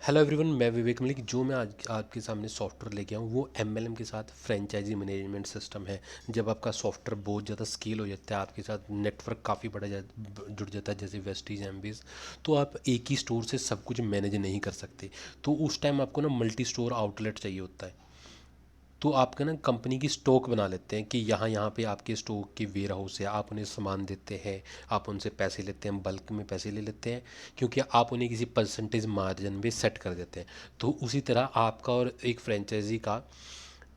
Hello everyone, मैं विवेक मलिक। जो मैं आज आपके सामने सॉफ्टवेयर लेके आऊँ वो एमएलएम के साथ फ्रेंचाइजी मैनेजमेंट सिस्टम है। जब आपका सॉफ्टवेयर बहुत ज़्यादा स्केल हो जाता है, आपके साथ नेटवर्क काफ़ी जुड़ जाता है, जैसे वेस्टीज एमबीज, तो आप एक ही स्टोर से सब कुछ मैनेज नहीं कर सकते। तो उस टाइम आपको ना मल्टी स्टोर आउटलेट चाहिए होता है। तो आपका ना कंपनी की स्टॉक बना लेते हैं कि यहाँ यहाँ पे आपके स्टॉक के वेयर हाउस है, आप उन्हें सामान देते हैं, आप उनसे पैसे लेते हैं, बल्क में पैसे ले लेते हैं, क्योंकि आप उन्हें किसी परसेंटेज मार्जिन में सेट कर देते हैं। तो उसी तरह आपका और एक फ्रेंचाइजी का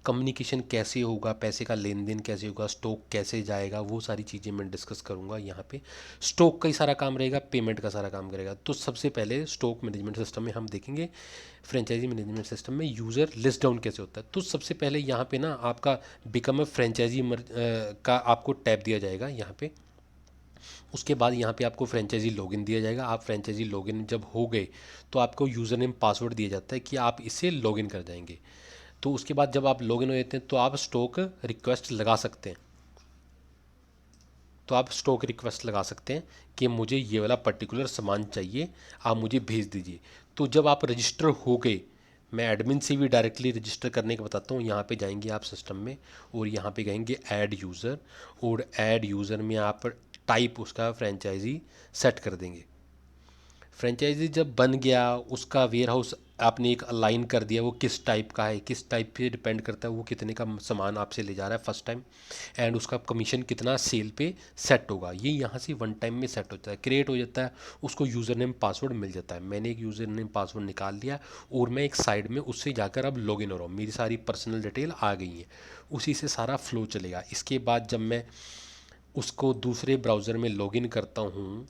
कम्युनिकेशन कैसे होगा, पैसे का लेन देन कैसे होगा, स्टॉक कैसे जाएगा, वो सारी चीज़ें मैं डिस्कस करूँगा यहाँ पे। स्टॉक का ही सारा काम रहेगा, पेमेंट का सारा काम करेगा। तो सबसे पहले स्टॉक मैनेजमेंट सिस्टम में हम देखेंगे फ्रेंचाइजी मैनेजमेंट सिस्टम में यूज़र लिस्ट डाउन कैसे होता है। तो सबसे पहले यहाँ पे ना आपका बिकम अ फ्रेंचाइजी का आपको टैब दिया जाएगा यहाँ पे। उसके बाद यहाँ पे आपको फ्रेंचाइजी लॉगिन दिया जाएगा। आप फ्रेंचाइजी लॉगिन जब हो गए तो आपको यूज़र नेम पासवर्ड दिया जाता है कि आप इसे लॉगिन कर जाएंगे। तो उसके बाद जब आप लॉगिन हो जाते हैं तो आप स्टॉक रिक्वेस्ट लगा सकते हैं। तो आप स्टॉक रिक्वेस्ट लगा सकते हैं कि मुझे ये वाला पर्टिकुलर सामान चाहिए, आप मुझे भेज दीजिए। तो जब आप रजिस्टर हो गए, मैं एडमिन से भी डायरेक्टली रजिस्टर करने का बताता हूँ। यहाँ पे जाएंगे आप सिस्टम में और यहाँ पे कहेंगे ऐड यूज़र, और ऐड यूज़र में आप टाइप उसका फ्रेंचाइजी सेट कर देंगे। फ्रेंचाइजी जब बन गया, उसका वेयर हाउस आपने एक अलाइन कर दिया, वो किस टाइप का है, किस टाइप पे डिपेंड करता है वो कितने का सामान आपसे ले जा रहा है फर्स्ट टाइम, एंड उसका कमीशन कितना सेल पे सेट होगा, ये यहाँ से वन टाइम में सेट होता है, क्रिएट हो जाता है। उसको यूज़र नेम पासवर्ड मिल जाता है। मैंने एक यूज़र नेम पासवर्ड निकाल लिया और मैं एक साइड में उससे जाकर अब लॉगिन हो रहा हूँ। मेरी सारी पर्सनल डिटेल आ गई है, उसी से सारा फ्लो चलेगा। इसके बाद जब मैं उसको दूसरे ब्राउज़र में लॉगिन करता हूँ,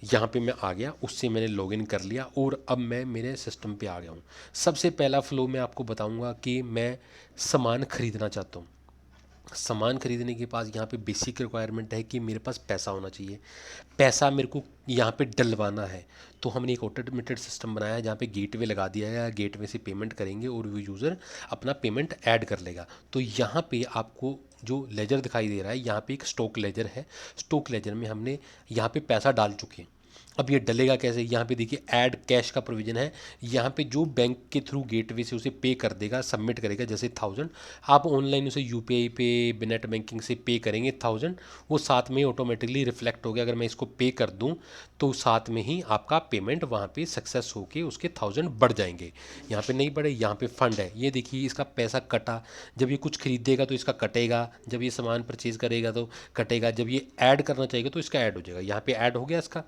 यहाँ पे मैं आ गया, उससे मैंने लॉगिन कर लिया और अब मैं मेरे सिस्टम पे आ गया हूँ। सबसे पहला फ़्लो मैं आपको बताऊँगा कि मैं सामान ख़रीदना चाहता हूँ। सामान खरीदने के पास यहाँ पे बेसिक रिक्वायरमेंट है कि मेरे पास पैसा होना चाहिए। पैसा मेरे को यहाँ पे डलवाना है। तो हमने एक ऑटोमेटेड सिस्टम बनाया है जहाँ पे गेटवे लगा दिया है, गेटवे से पेमेंट करेंगे और वो यूज़र अपना पेमेंट ऐड कर लेगा। तो यहाँ पे आपको जो लेजर दिखाई दे रहा है, यहाँ पे एक स्टॉक लेजर है। स्टॉक लेजर में हमने यहाँ पे पैसा डाल चुके हैं। अब ये डलेगा कैसे, यहाँ पे देखिए ऐड कैश का प्रोविज़न है। यहाँ पे जो बैंक के थ्रू गेटवे से उसे पे कर देगा, सबमिट करेगा, जैसे 1000 आप ऑनलाइन उसे यूपीआई पे नेट बैंकिंग से पे करेंगे 1000, वो साथ में ऑटोमेटिकली रिफ्लेक्ट हो गया। अगर मैं इसको पे कर दूँ तो साथ में ही आपका पेमेंट वहाँ पे सक्सेस होके उसके 1000 बढ़ जाएंगे। यहाँ पे नहीं बढ़े, यहाँ पे फंड है, ये देखिए इसका पैसा कटा। जब ये कुछ खरीदेगा तो इसका कटेगा, जब ये सामान परचेज करेगा तो कटेगा, जब ये ऐड करना चाहेगा तो इसका ऐड हो जाएगा। यहाँ पे ऐड हो गया इसका।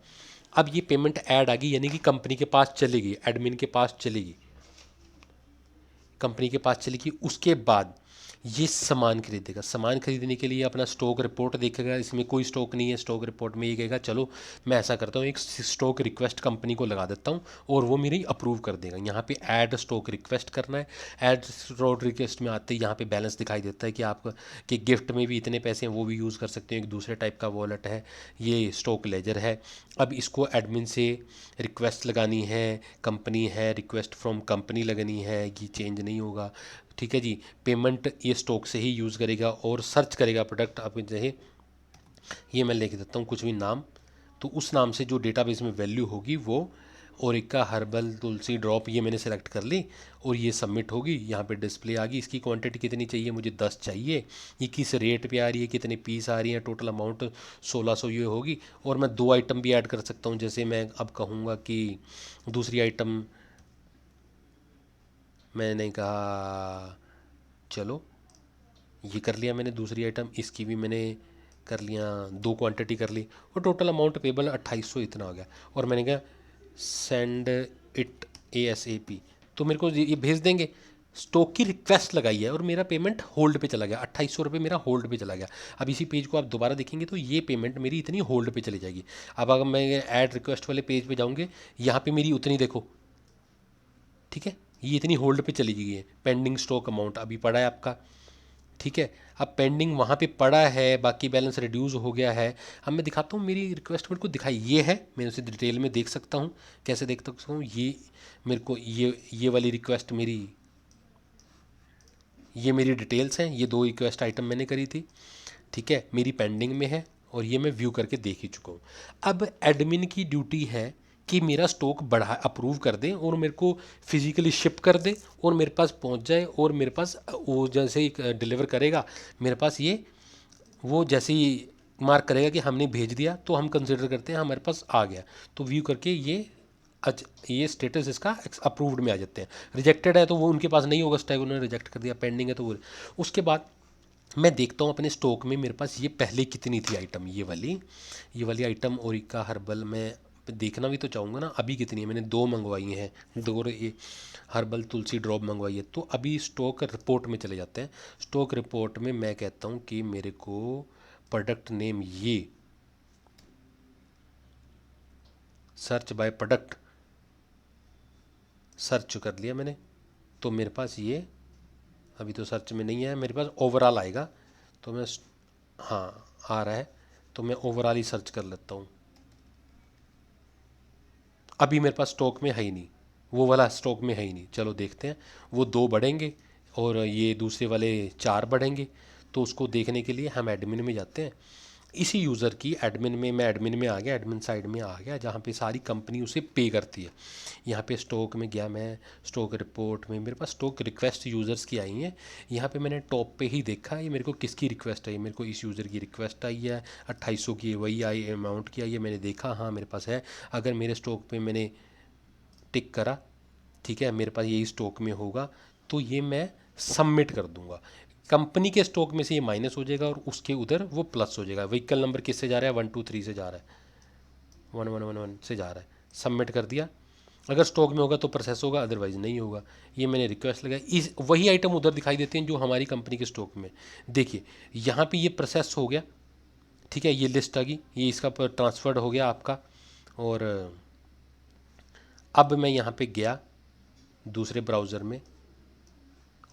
अब ये पेमेंट ऐड आ गई, यानी कि कंपनी के पास चलेगी, एडमिन के पास चलेगी, कंपनी के पास चलेगी। उसके बाद ये सामान खरीदेगा। सामान खरीदने के लिए अपना स्टॉक रिपोर्ट देखेगा, इसमें कोई स्टॉक नहीं है। स्टॉक रिपोर्ट में ये कहेगा चलो मैं ऐसा करता हूँ, एक स्टॉक रिक्वेस्ट कंपनी को लगा देता हूँ और वो मेरी अप्रूव कर देगा। यहाँ पे ऐड स्टॉक रिक्वेस्ट करना है। ऐड स्टॉक रिक्वेस्ट में आते ही यहाँ पे बैलेंस दिखाई देता है कि आप कि गिफ्ट में भी इतने पैसे हैं, वो भी यूज़ कर सकते हैं। एक दूसरे टाइप का वॉलेट है, ये स्टॉक लेजर है। अब इसको एडमिन से रिक्वेस्ट लगानी है, कंपनी है, रिक्वेस्ट फ्रॉम कंपनी लगानी है, ये चेंज नहीं होगा। ठीक है जी। पेमेंट ये स्टॉक से ही यूज़ करेगा और सर्च करेगा प्रोडक्ट। आप जैसे ये मैं लिख देता हूँ कुछ भी नाम, तो उस नाम से जो डेटाबेस में वैल्यू होगी वो ओरिका हर्बल तुलसी ड्रॉप, ये मैंने सेलेक्ट कर ली और ये सबमिट होगी। यहाँ पे डिस्प्ले आ गई। इसकी क्वांटिटी कितनी चाहिए, मुझे 10 चाहिए। ये किस रेट पे आ रही है, कितने पीस आ रही हैं, टोटल अमाउंट 1600 ये होगी। और मैं 2 आइटम भी ऐड कर सकता हूँ। जैसे मैं अब कहूँगा कि दूसरी आइटम, मैंने कहा चलो ये कर लिया मैंने दूसरी आइटम, इसकी भी मैंने कर लिया, 2 क्वांटिटी कर ली और टोटल अमाउंट पेबल 2800 इतना हो गया। और मैंने कहा सेंड इट ASAP, तो मेरे को ये भेज देंगे। स्टॉक की रिक्वेस्ट लगाई है और मेरा पेमेंट होल्ड पे चला गया, 2800 रुपये मेरा होल्ड पे चला गया। अब इसी पेज को आप दोबारा देखेंगे तो ये पेमेंट मेरी इतनी होल्ड पे चली जाएगी। अब अगर मैं ऐड रिक्वेस्ट वाले पेज पे जाऊँगे, यहाँ पे मेरी उतनी देखो, ठीक है, ये इतनी होल्ड पे चली गई है। पेंडिंग स्टॉक अमाउंट अभी पड़ा है आपका, ठीक है। अब पेंडिंग वहाँ पे पड़ा है, बाकी बैलेंस रिड्यूस हो गया है। अब मैं दिखाता हूँ मेरी रिक्वेस्ट मेरे को दिखाई ये है, मैं उसे डिटेल में देख सकता हूँ। कैसे देख सकता हूँ, ये मेरे को ये वाली रिक्वेस्ट मेरी, ये मेरी डिटेल्स हैं, ये 2 रिक्वेस्ट आइटम मैंने करी थी, ठीक है, मेरी पेंडिंग में है और ये मैं व्यू करके देख ही चुका हूँ। अब एडमिन की ड्यूटी है कि मेरा स्टॉक बढ़ा अप्रूव कर दें और मेरे को फिजिकली शिप कर दे और मेरे पास पहुंच जाए, और मेरे पास वो जैसे ही डिलीवर करेगा मेरे पास ये, वो जैसे ही मार्क करेगा कि हमने भेज दिया तो हम कंसिडर करते हैं हमारे पास आ गया, तो व्यू करके ये स्टेटस इसका अप्रूव्ड में आ जाते हैं। रिजेक्टेड है तो वो उनके पास नहीं होगा स्टैक, उन्होंने रिजेक्ट कर दिया। पेंडिंग है तो वो, उसके बाद मैं देखता हूँ अपने स्टॉक में मेरे पास ये पहले कितनी थी आइटम, ये वाली आइटम ओरिका हर्बल में देखना भी तो चाहूँगा ना, अभी कितनी है। मैंने 2 मंगवाई हैं, 2 ये हर्बल तुलसी ड्रॉप मंगवाई है। तो अभी स्टॉक रिपोर्ट में चले जाते हैं। स्टॉक रिपोर्ट में मैं कहता हूँ कि मेरे को प्रोडक्ट नेम, ये सर्च बाय प्रोडक्ट सर्च कर लिया मैंने, तो मेरे पास ये अभी तो सर्च में नहीं है, मेरे पास ओवरऑल आएगा। तो मैं, हाँ आ रहा है, तो मैं ओवरऑल ही सर्च कर लेता हूँ। अभी मेरे पास स्टॉक में है ही नहीं, वो वाला स्टॉक में है ही नहीं। चलो देखते हैं, वो 2 बढ़ेंगे और ये दूसरे वाले 4 बढ़ेंगे। तो उसको देखने के लिए हम एडमिन में जाते हैं। इसी यूज़र की एडमिन में, मैं एडमिन में आ गया, एडमिन साइड में आ गया जहाँ पे सारी कंपनी उसे पे करती है। यहाँ पे स्टॉक में गया मैं, स्टॉक रिपोर्ट में मेरे पास स्टॉक रिक्वेस्ट यूज़र्स की आई हैं। यहाँ पे मैंने टॉप पे ही देखा ये मेरे को किसकी रिक्वेस्ट आई, मेरे को इस यूज़र की रिक्वेस्ट आई है 2800 की, वही आई अमाउंट की आई है। मैंने देखा हाँ मेरे पास है। अगर मेरे स्टॉक पे मैंने टिक करा, ठीक है मेरे पास यही स्टॉक में होगा, तो ये मैं सबमिट कर दूंगा। कंपनी के स्टॉक में से ये माइनस हो जाएगा और उसके उधर वो प्लस हो जाएगा। व्हीकल नंबर किससे जा रहा है, 123 से जा रहा है, 1111 से जा रहा है। सबमिट कर दिया, अगर स्टॉक में होगा तो प्रोसेस होगा, अदरवाइज नहीं होगा। ये मैंने रिक्वेस्ट लगाई, इस वही आइटम उधर दिखाई देते हैं जो हमारी कंपनी के स्टॉक में। देखिए यहाँ पे ये प्रोसेस हो गया, ठीक है, ये लिस्ट आ गई, ये इसका ट्रांसफर्ड हो गया आपका। और अब मैं यहाँ पे गया दूसरे ब्राउज़र में,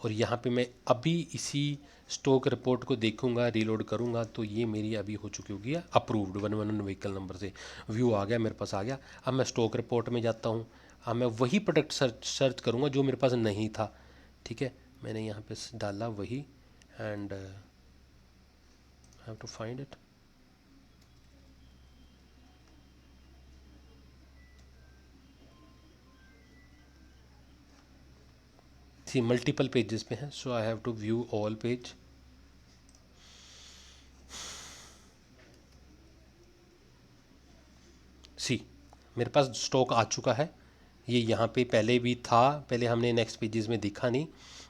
और यहाँ पे मैं अभी इसी स्टॉक रिपोर्ट को देखूंगा, रीलोड करूंगा, तो ये मेरी अभी हो चुकी होगी अप्रूव्ड 111 व्हीकल नंबर से। व्यू आ गया मेरे पास, आ गया। अब मैं स्टॉक रिपोर्ट में जाता हूँ, अब मैं वही प्रोडक्ट सर्च करूँगा जो मेरे पास नहीं था, ठीक है। मैंने यहाँ पे डाला वही, and have to find it. See multiple pages पे हैं, so I have to view all page. See मेरे पास स्टॉक आ चुका है, ये यहाँ पे पहले भी था, पहले हमने नेक्स्ट पेजेस में देखा नहीं,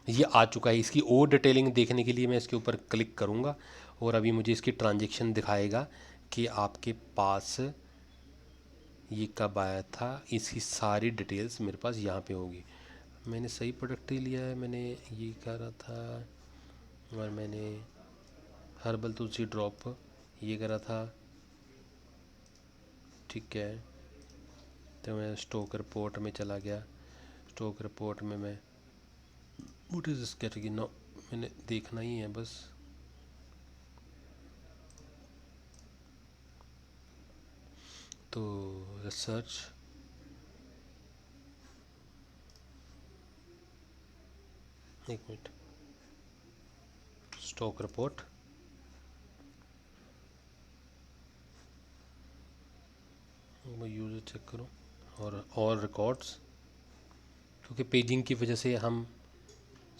ये आ चुका है। इसकी और डिटेलिंग देखने के लिए मैं इसके ऊपर क्लिक करूँगा, और अभी मुझे इसकी ट्रांजैक्शन दिखाएगा कि आपके पास ये कब आया था। इसकी सारी डिटेल्स मेरे पास यहाँ पे होगी। मैंने सही प्रोडक्ट ही लिया है, मैंने ये करा था, और मैंने हर्बल तुलसी ड्रॉप ये करा था, ठीक है। तो मैं स्टॉक रिपोर्ट में चला गया, स्टॉक रिपोर्ट में मैं what is this category no, मैंने देखना ही है बस। तो रिसर्च, एक मिनट, स्टॉक रिपोर्ट, मैं यूज़र चेक करूँ, और रिकॉर्ड्स, क्योंकि पेजिंग की वजह से हम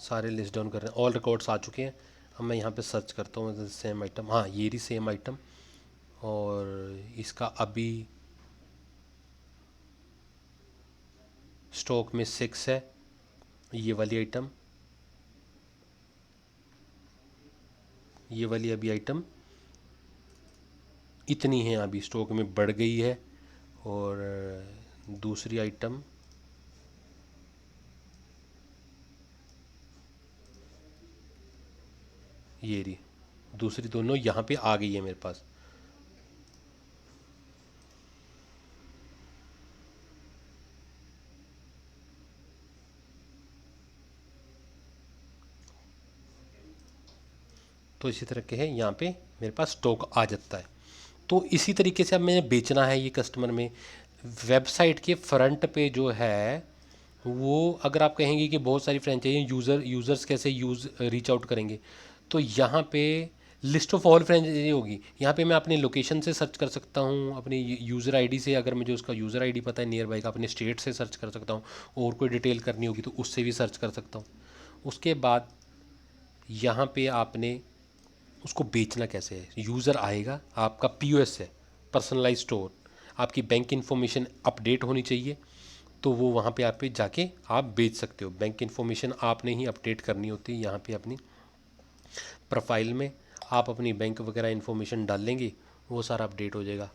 सारे लिस्ट डाउन कर रहे हैं। ऑल रिकॉर्ड्स आ चुके हैं। अब मैं यहाँ पे सर्च करता हूँ सेम आइटम, हाँ ये रही सेम आइटम, और इसका अभी स्टॉक में 6 है ये वाली आइटम, ये वाली अभी आइटम इतनी है, अभी स्टॉक में बढ़ गई है। और दूसरी आइटम ये रही, दूसरी दोनों यहाँ पे आ गई है मेरे पास। तो इसी तरह के है, यहाँ पे मेरे पास स्टॉक आ जाता है। तो इसी तरीके से अब मैंने बेचना है ये कस्टमर में। वेबसाइट के फ्रंट पे जो है वो, अगर आप कहेंगे कि बहुत सारी फ्रेंचाइजी यूज़र्स कैसे रीच आउट करेंगे, तो यहाँ पे लिस्ट ऑफ ऑल फ्रेंचाइजी होगी। यहाँ पे मैं अपने लोकेशन से सर्च कर सकता हूँ, अपनी यूज़र आईडी से, अगर मुझे उसका यूज़र आईडी पता है नियर बाई का, अपने स्टेट से सर्च कर सकता हूँ। और कोई डिटेल करनी होगी तो उससे भी सर्च कर सकता हूँ। उसके बाद यहाँ पे आपने उसको बेचना कैसे है। यूज़र आएगा, आपका पीओएस है, पर्सनलाइज स्टोर, आपकी बैंक इन्फॉर्मेशन अपडेट होनी चाहिए, तो वो वहाँ पे आप पे जाके आप बेच सकते हो। बैंक इन्फॉर्मेशन आपने ही अपडेट करनी होती है। यहाँ पे अपनी प्रोफाइल में आप अपनी बैंक वगैरह इन्फॉर्मेशन डाल लेंगे, वो सारा अपडेट हो जाएगा।